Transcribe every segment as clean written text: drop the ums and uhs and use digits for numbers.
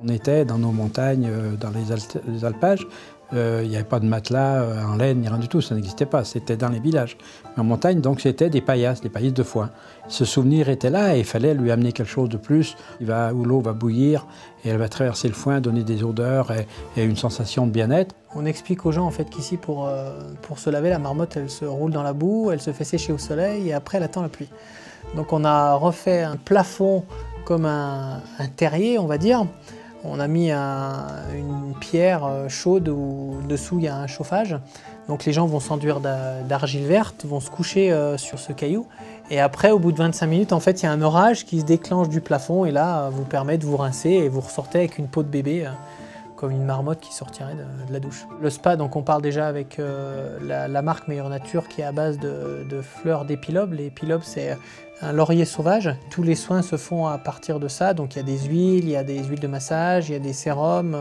On était dans nos montagnes, dans les alpages. Il n'y avait pas de matelas en laine, ni rien du tout, ça n'existait pas, c'était dans les villages. Mais en montagne, donc, c'était des paillasses de foin. Ce souvenir était là et il fallait lui amener quelque chose de plus. Où l'eau va bouillir et elle va traverser le foin, donner des odeurs et une sensation de bien-être. On explique aux gens en fait qu'ici, pour se laver, la marmotte, elle se roule dans la boue, elle se fait sécher au soleil et après, elle attend la pluie. Donc on a refait un plafond comme un terrier, on va dire. On a mis une pierre chaude où dessous il y a un chauffage. Donc les gens vont s'enduire d'argile verte, vont se coucher sur ce caillou. Et après, au bout de 25 minutes, en fait, il y a un orage qui se déclenche du plafond et là, vous permet de vous rincer et vous ressortez avec une peau de bébé, comme une marmotte qui sortirait de la douche. Le spa, donc on parle déjà avec la marque Meilleure Nature qui est à base de fleurs d'épilobe. Les épilobes, c'est un laurier sauvage. Tous les soins se font à partir de ça. Donc il y a des huiles, il y a des huiles de massage, il y a des sérums.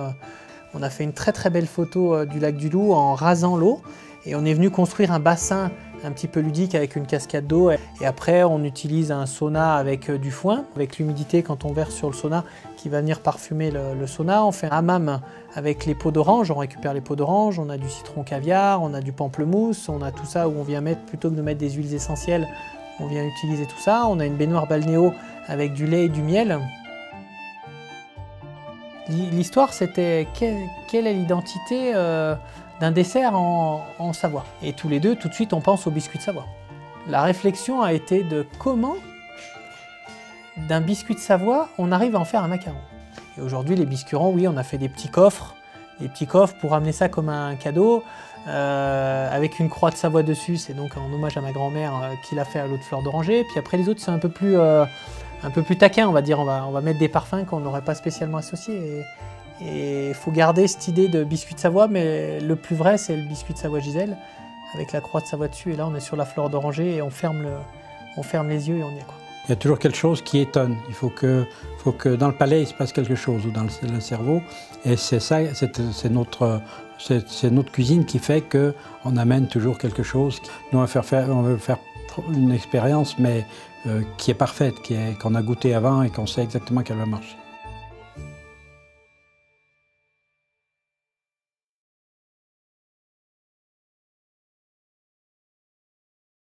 On a fait une très très belle photo du lac du Loup en rasant l'eau. Et on est venu construire un bassin un petit peu ludique avec une cascade d'eau. Et après, on utilise un sauna avec du foin, avec l'humidité quand on verse sur le sauna qui va venir parfumer le sauna. On fait un hammam avec les peaux d'orange, on récupère les peaux d'orange, on a du citron caviar, on a du pamplemousse, on a tout ça où on vient mettre, plutôt que de mettre des huiles essentielles, on vient utiliser tout ça. On a une baignoire balnéo avec du lait et du miel. L'histoire, c'était quelle est l'identité d'un dessert en Savoie. Et tous les deux, tout de suite, on pense au biscuit de Savoie. La réflexion a été de comment, d'un biscuit de Savoie, on arrive à en faire un macaron. Et aujourd'hui, les biscuits-rons, oui, on a fait des petits coffres pour amener ça comme un cadeau, avec une croix de Savoie dessus. C'est donc en hommage à ma grand-mère qui l'a fait à l'eau de fleur d'oranger. Puis après, les autres, c'est un peu plus taquin, on va dire. On va mettre des parfums qu'on n'aurait pas spécialement associés. Et il faut garder cette idée de biscuit de Savoie, mais le plus vrai, c'est le biscuit de Savoie Gisèle, avec la croix de Savoie dessus. Et là, on est sur la fleur d'oranger et on ferme les yeux et on y est, quoi. Il y a toujours quelque chose qui étonne. Il faut que dans le palais, il se passe quelque chose, ou dans le cerveau. Et c'est ça, c'est notre cuisine qui fait qu'on amène toujours quelque chose. Nous, on veut faire une expérience, mais qui est parfaite, qu'on a goûté avant et qu'on sait exactement qu'elle va marcher.